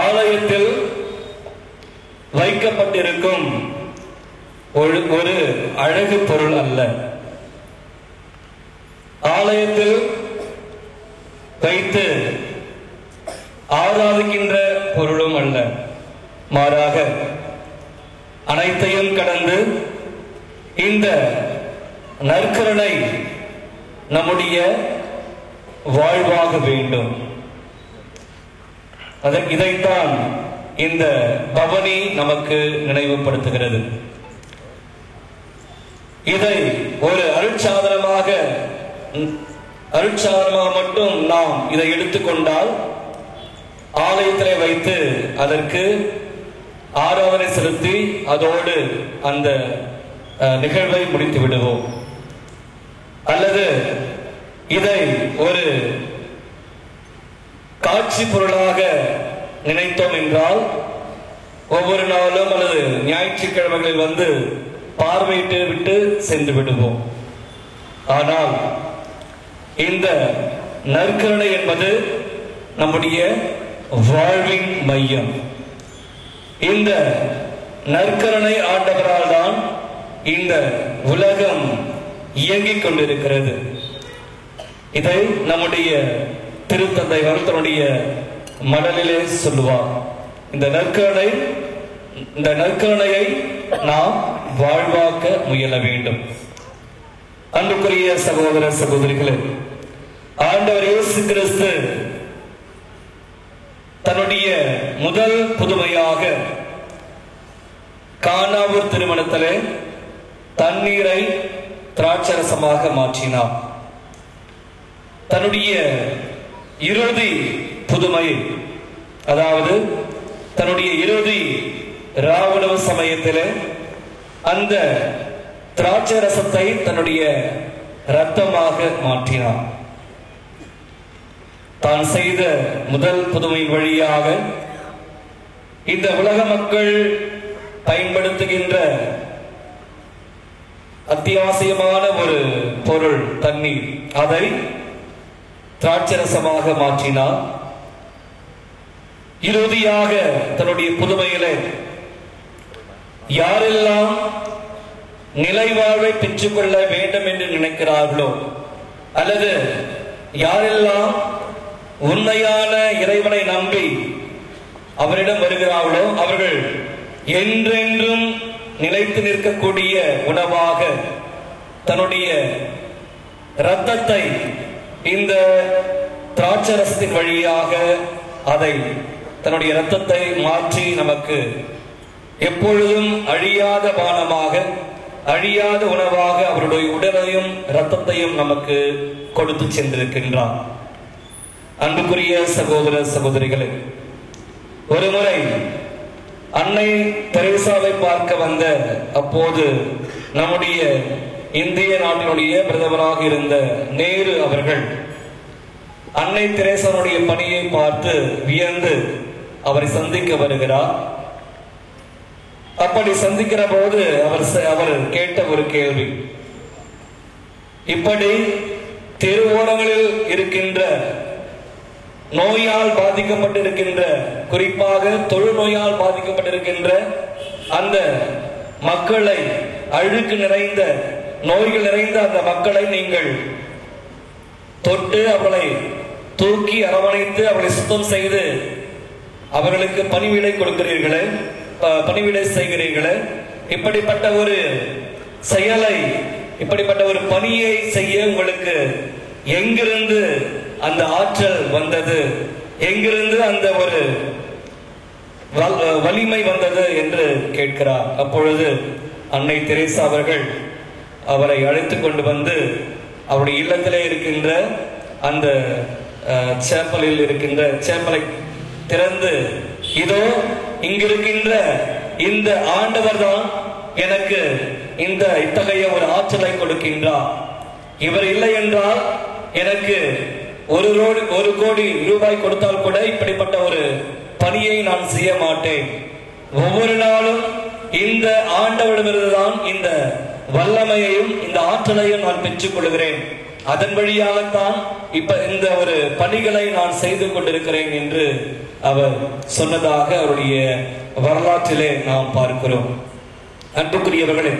ஆலயத்தில் வைக்கப்பட்டிருக்கும் ஒரு அழகு பொருள் அல்ல. ஆலயத்தில் வைத்து ஆராதிக்கின்ற பொருளும் அல்ல. மாறாக அனைத்தையும் கடந்து இந்த நற்கருணை நம்முடைய வாழ்வாக வேண்டும். இதைத்தான் இந்த பவனி நமக்கு நினைவுபடுத்துகிறது. இதை ஒரு அருட்சாதனமாக மட்டும் நாம் இதை எடுத்துக்கொண்டால் ஆலயத்திலே வைத்து அதற்கு ஆராதனை செலுத்தி அதோடு அந்த நிகழ்வை முடித்து விடுவோம். அல்லது இதை ஒரு காட்சி பொருளாக நினைத்தோம் என்றால் ஒவ்வொரு நாளும் அல்லது ஞாயிற்றுக்கிழமைகளில் வந்து பார்வையிட்டு விட்டு சென்று விடுவோம். ஆனால் இந்த நற்கருணை என்பது நம்முடைய வாழ்வின் மையம். இந்த நற்கருணை ஆண்டவரால் தான் இந்த உலகம் இயங்கிக் கொண்டிருக்கிறது. இதை நம்முடைய திருத்தந்தை தன்னுடைய மடலிலே சொல்லுவார். இந்த நற்கருணையை நாம் வாழ்வாக்க முயல வேண்டும். அன்புக்குரிய சகோதர சகோதரிகளே, ஆண்டவர் இயேசு கிறிஸ்து தன்னுடைய முதல் புதுமையாக கானாவூர் திருமணத்திலே தண்ணீரை திராட்சரசமாக மாற்றினார். தன்னுடைய இறுதி புதுமை, அதாவது தன்னுடைய இறுதி ராவண சமயத்தில் அந்த திராட்சை ரசத்தை தன்னுடைய இரத்தமாக மாற்றினார். தான் செய்த முதல் புதுமை வழியாக இந்த உலக மக்கள் பயன்படுத்துகின்ற அத்தியாவசியமான ஒரு பொருள் தண்ணீர், அதை திராட்சரசமாக மாற்றினார். இறுதியாக தன்னுடைய புதுமையிலே யாரெல்லாம் நிலைவாழ்வை பெற்றுக்கொள்ள வேண்டும் என்று நினைக்கிறார்களோ, அல்லது யாரெல்லாம் உண்மையான இறைவனை நம்பி அவரிடம் வருகிறார்களோ, அவர்கள் என்றென்றும் நிலைத்து நிற்கக்கூடிய உணவாக தன்னுடைய இரத்தத்தை இந்த திராட்சரசத்தின் வழியாக அதை தன்னுடைய இரத்தத்தை மாற்றி நமக்கு எப்பொழுதும் அழியாத பானமாக, அழியாத உணவாக அவருடைய உடலையும் இரத்தத்தையும் நமக்கு கொடுத்து சென்றிருக்கின்றார். அன்புக்குரிய சகோதர சகோதரிகளே, ஒருமுறை அன்னை தெரேசாவை பார்க்க வந்த அப்போது நம்முடைய இந்திய நாட்டினுடைய பிரதமராக இருந்த நேரு அவர்கள் அன்னை தெரேசாவுடைய பணியை பார்த்து வியந்து அவரை சந்திக்க வருகிறார். அப்படி சந்திக்கிற போது அவர் கேட்ட ஒரு கேள்வி, இப்படி தெருவோரங்களில் இருக்கின்ற நோயால் பாதிக்கப்பட்டிருக்கின்ற, குறிப்பாக தொழுநோயால் பாதிக்கப்பட்டிருக்கின்ற அந்த மக்களை, அழுக்கு நிறைந்த நோய்கள் நிறைந்த அந்த மக்களை நீங்கள் தொட்டு அவர்களை தூக்கி அரவணைத்து அவர்களை சுத்தம் செய்து அவர்களுக்கு பணிவிடை கொடுக்கிறீர்களே, பணிவிடை செய்கிறீர்களே, இப்படிப்பட்ட ஒரு செயலை, இப்படிப்பட்ட ஒரு பணியை செய்ய உங்களுக்கு எங்கிருந்து அந்த ஆற்றல் வந்தது, எங்கிருந்து அந்த ஒரு வலிமை வந்தது என்று கேட்கிறார். அப்பொழுது அன்னை தெரேசா அவர்கள் அவரை அழைத்து கொண்டு வந்து அவருடைய இல்லத்திலே இருக்கின்ற அந்த சேப்பலில் இருக்கின்ற சேப்பலை திறந்து, இதோ இங்கிருக்கின்ற இந்த ஆண்டவர் தான் எனக்கு இந்த இத்தகைய ஒரு ஆற்றலை கொடுக்கின்றார். இவர் இல்லை என்றால் எனக்கு 1 கோடி ரூபாய் கொடுத்தால் கூட இப்படிப்பட்ட ஒரு பணியை நான் செய்ய மாட்டேன். ஒவ்வொரு நாளும் இந்த ஆண்டவரிடமிருந்துதான் இந்த வல்லமையையும் இந்த ஆற்றலையும் நான் பெற்றுக் கொள்கிறேன். அதன் வழியாகத்தான் இப்ப இந்த ஒரு பணிகளை நான் செய்து கொண்டிருக்கிறேன் என்று அவர் சொன்னதாக அவருடைய வரலாற்றிலே நாம் பார்க்கிறோம். அன்புக்குரியவர்களே,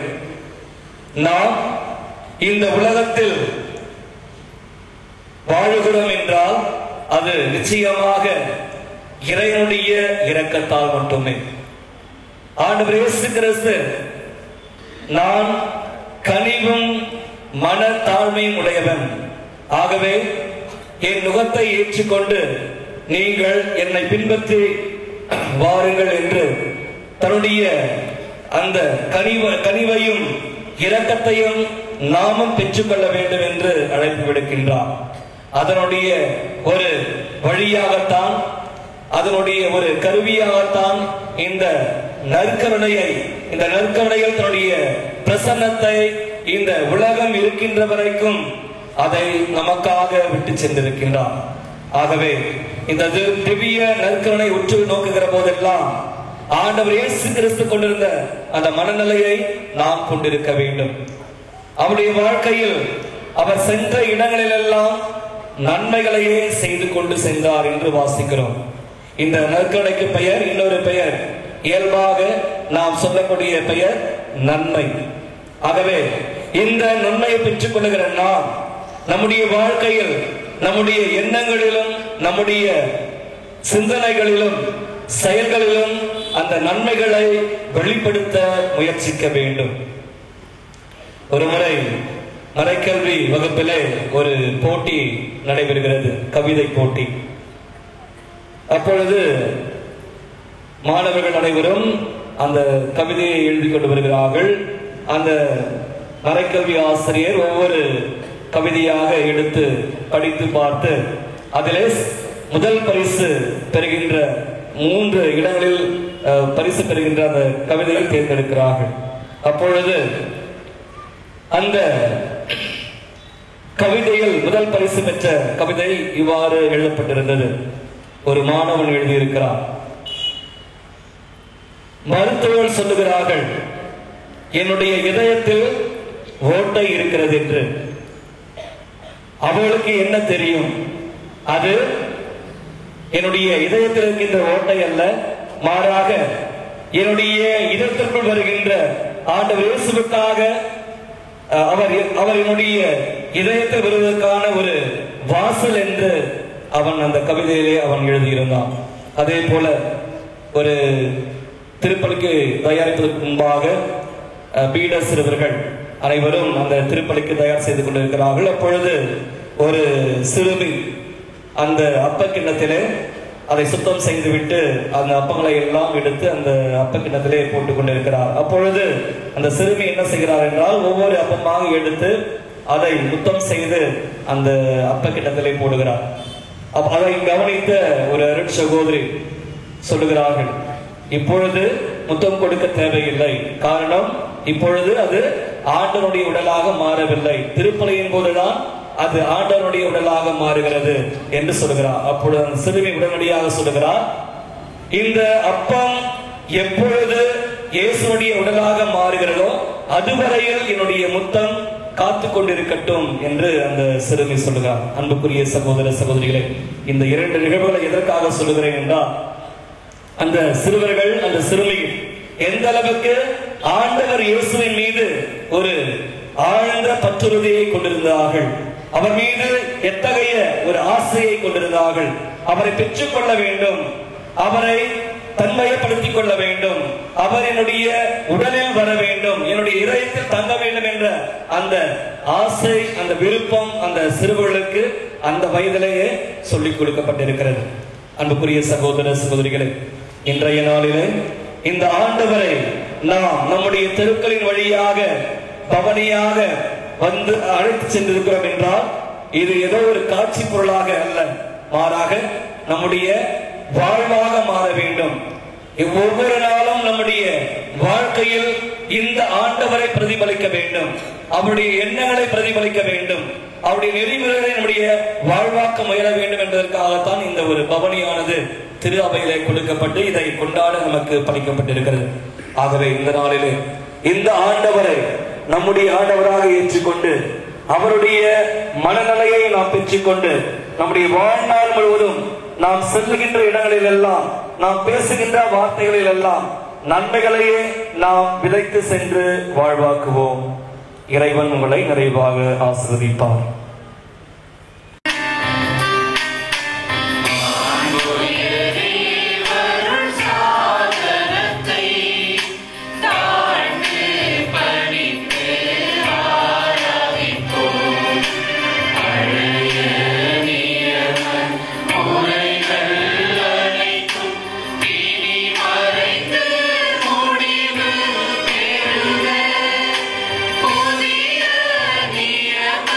நாம் இந்த உலகத்தில் வாழுகிறோம் என்றால் அது நிச்சயமாக இறைவனுடைய இரக்கத்தால் மட்டுமே. ஆண்டவர் இயேசு கிறிஸ்து, நான் கனிவும் மன தாழ்மையும் உடையவன், ஆகவே என் நுகத்தை ஏற்றுக்கொண்டு நீங்கள் என்னை பின்பற்றி வாருங்கள் என்று தன்னுடைய அந்த கனிவையும் இரக்கத்தையும் நாமும் பெற்றுக்கொள்ள வேண்டும் என்று அழைப்பு விடுக்கின்றார். அதனுடைய ஒரு வழியாகத்தான், அதனுடைய ஒரு கருவியாகத்தான் இந்த நற்கருணையில் தன்னுடைய பிரசன்னத்தை இந்த உலகம் இருக்கின்ற வரைக்கும் அதை நமக்காக விட்டு சென்றிருக்கின்றார். ஆகவே இந்த திவ்ய நற்கருணை உற்று நோக்குகிற போதெல்லாம் ஆண்டவர் இயேசு கிறிஸ்து கொண்டிருந்த அந்த மனநிலையை நாம் கொண்டிருக்க வேண்டும். அவருடைய வாழ்க்கையில் அவர் சென்ற இடங்களிலெல்லாம் நன்மைகளையே செய்து கொண்டு சென்றார் என்று வாசிக்கிறோம். இந்த நற்கருணைக்கு பெயர், இன்னொரு பெயர், இயல்பாக நாம் சொல்லக்கூடிய பெயர் நன்மை. ஆகவே இந்த நன்மையை பெற்றுக் கொள்ளுகிற நாம் நம்முடைய வாழ்க்கையில், நம்முடைய எண்ணங்களிலும், நம்முடைய சிந்தனைகளிலும், செயல்களிலும் அந்த நன்மைகளை வெளிப்படுத்த முயற்சிக்க வேண்டும். ஒரு முறை மறைக்கல்வி வகுப்பிலே ஒரு போட்டி நடைபெறுகிறது, கவிதை போட்டி. அப்பொழுது மாணவர்கள் அனைவரும் அந்த கவிதையை எழுதி கொண்டு வருகிறார்கள். அந்த மறைக்கல்வி ஆசிரியர் ஒவ்வொரு கவிதையாக எடுத்து படித்து பார்த்து அதிலே முதல் பரிசு பெறுகின்ற 3 இடங்களில் பரிசு பெறுகின்ற அந்த கவிதையை தேர்ந்தெடுக்கிறார்கள். அப்பொழுது அந்த கவிதையில் முதல் பரிசு பெற்ற கவிதை இவ்வாறு எழுதப்பட்டிருந்தது. ஒரு மாணவன் எழுதியிருக்கிறார். மருத்துவர்கள் சொல்லுகிறார்கள், என்னுடைய இதயத்தில் ஓட்டை இருக்கிறது என்று. அவளுக்கு என்ன தெரியும்? அது என்னுடைய இதயத்தில் இருக்கின்ற ஓட்டை அல்ல, மாறாக என்னுடைய இதயத்திற்குள் வருகின்ற ஆண்டவர் இயேசுவுக்காக அவர் என்னுடைய இதயத்தில் வருவதற்கான ஒரு வாசல் என்று அவன் அந்த கவிதையிலே அவன் எழுதியிருந்தான். அதே போல ஒரு திருப்பலிக்கு தயாரிப்பதற்கு முன்பாக பீட சிறுவர்கள் அனைவரும் அந்த திருப்பலிக்கு தயார் செய்து கொண்டிருக்கிறார்கள். அப்பொழுது ஒரு சிறுமி அந்த அப்ப கிண்ணத்திலே அதை சுத்தம் செய்துவிட்டு அந்த அப்பங்களை எல்லாம் எடுத்து அந்த அப்ப கிண்ணத்திலே போட்டுக் கொண்டிருக்கிறார். அப்பொழுது அந்த சிறுமி என்ன செய்கிறார் என்றால், ஒவ்வொரு அப்பமாக எடுத்து அதை முத்தம் செய்து அந்த அப்ப கிண்ணத்திலே போடுகிறார். அதை கவனித்த ஒரு அருட் சகோதரி சொல்லுகிறார்கள், இப்பொழுது முத்தம் கொடுக்க தேவையில்லை, காரணம் இப்பொழுது அது ஆண்டவருடைய உடலாக மாறவில்லை, திருப்பலியின் போதுதான் அது ஆண்டவருடைய உடலாக மாறுகிறது என்று சொல்கிறார். அப்பொழுது அந்த சிறுமி உடனடியாக சொல்லுகிறார், இந்த அப்பம் எப்பொழுது இயேசுடைய உடலாக மாறுகிறதோ அதுவரையில் என்னுடைய முத்தம் காத்து கொண்டிருக்கட்டும் என்று அந்த சிறுமி சொல்லுகிறார். அன்புக்குரிய சகோதர சகோதரிகளே, இந்த 2 நிகழ்வுகளை எதற்காக சொல்லுகிறேன் என்றால், அந்த சிறுவர்கள் அந்த சிறுமி எந்த அளவுக்கு ஆண்டவர் இயேசுவின் மீது ஒரு ஆழ்ந்த பற்றுறுதியை கொண்டிருந்தார்கள், அவர் மீது எத்தகைய ஒரு ஆசையை கொண்டிருந்தார்கள், அவரை பெற்றுக் கொள்ள வேண்டும், அவரை தன்மையப்படுத்திக் கொள்ள வேண்டும், அவர் என்னுடைய உடலில் வர வேண்டும், என்னுடைய இதயத்தில் தங்க வேண்டும் என்ற அந்த ஆசை, அந்த விருப்பம் அந்த சிறுவர்களுக்கு அந்த வயதிலேயே சொல்லிக் கொடுக்கப்பட்டிருக்கிறது. அன்புக்குரிய சகோதர சகோதரிகளே, இன்றைய நாளிலே இந்த ஆண்டவரை நாம் நம்முடைய தெருக்களின் வழியாக பவனியாக வந்து அழைத்து சென்றிருக்கிறோம் என்றால், இது ஏதோ ஒரு காட்சி பொருளாக அல்ல, மாறாக நம்முடைய வாழ்வாக மாற வேண்டும். ஒவ்வொரு நாளும் நம்முடைய வாழ்க்கையில் இந்த ஆண்டவரை பிரதிபலிக்க வேண்டும், அவருடைய எண்ணங்களை பிரதிபலிக்க வேண்டும், அவருடைய நெறிமுறைகளை நம்முடைய வாழ்வாக்க முயல வேண்டும் என்பதற்காகத்தான் இந்த ஒரு பவனியானது திரு அவையிலே கொடுக்கப்பட்டு இதை கொண்டாட நமக்கு பணிக்கப்பட்டிருக்கிறது. ஆகவே இந்த நாளிலே இந்த ஆண்டவரை நம்முடைய ஆண்டவராக ஏற்றுக்கொண்டு அவருடைய மனநிலையை நாம் பெற்றுக்கொண்டு நம்முடைய வாழ்நாள் முழுவதும் நாம் செல்லுகின்ற இடங்களில் எல்லாம், நாம் பேசுகின்ற வார்த்தைகளில் எல்லாம் நன்மைகளையே நாம் விதைத்து சென்று வாழ்வாக்குவோம். இறைவன் உங்களை நிறைவாக ஆசீர்வதிப்பார். புதிய நியம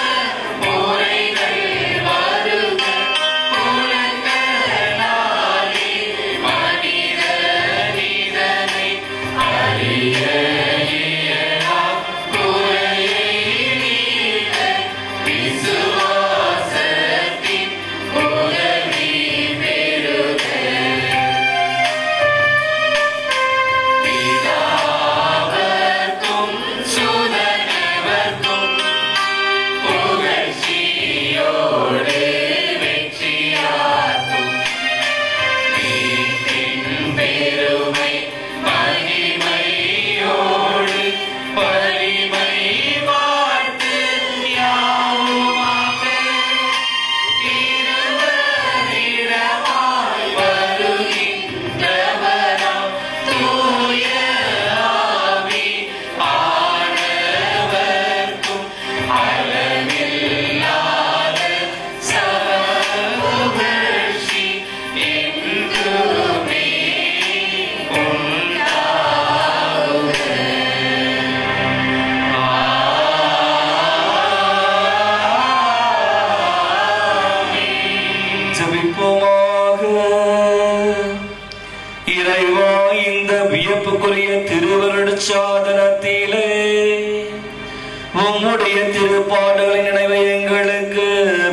நினைவை எங்களுக்கு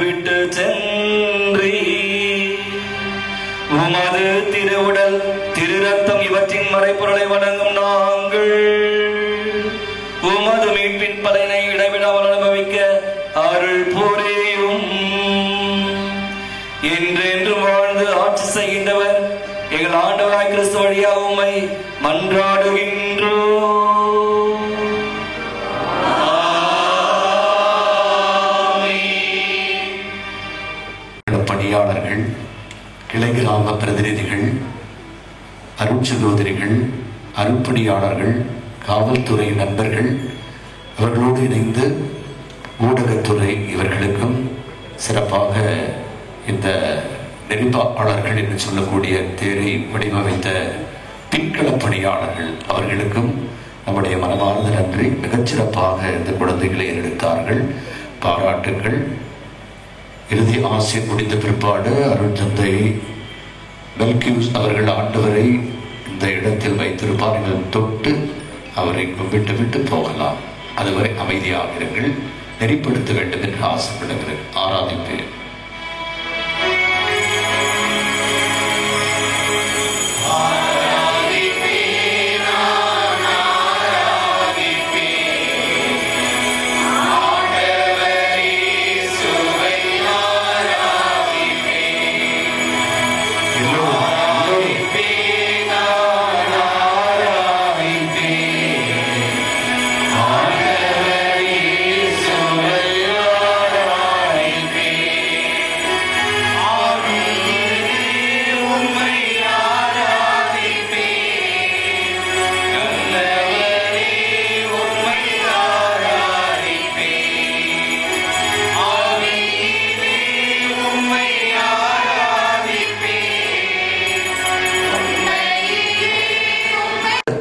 விட்டு சென்றி உமது திருவுடல் திரு ரத்தம் இவற்றின் மறைப்பொருளை வணங்கும் நாங்கள் உமது மீட்பின் பலனை இடைவிடாமல் அனுபவிக்க அருள் புரியும். என்றென்று வாழ்ந்து ஆட்சி செய்கின்றவர் எங்கள் ஆண்டவராய் கிறிஸ்து வழியாக உம்மை மன்றாடுகின்றோம். பணியாளர்கள், கிளை கிராம பிரதிநிதிகள், அருட்சகோதரிகள், அருட்பணியாளர்கள், காவல்துறை நண்பர்கள், அவர்களோடு இணைந்து ஊடகத்துறை இவர்களுக்கும் சிறப்பாக இந்த நெறிப்பாளர்கள் என்று சொல்லக்கூடிய தேரை வடிவமைத்த பின்கள பணியாளர்கள் அவர்களுக்கும் நம்முடைய மனமார்ந்த நன்றி. மிகச்சிறப்பாக இந்த குழந்தைகளை எடுத்தார்கள். பாராட்டுக்கள். இறுதி ஆசிரியர் முடிந்த பிற்பாடு அருள் தந்தை பெல்கியூஸ் அவர்கள் ஆண்டவரை இந்த இடத்தில் வைத்திருப்பார்கள். தொட்டு அவரை கும்பிட்டு விட்டு போகலாம். அதுவரை அமைதியாக இருங்கள். நெறிப்படுத்த வேண்டும் என்று ஆசைப்படுகிறேன். ஆராதிப்பேன்.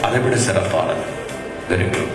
அதைவிட சிறப்பானது. Very good.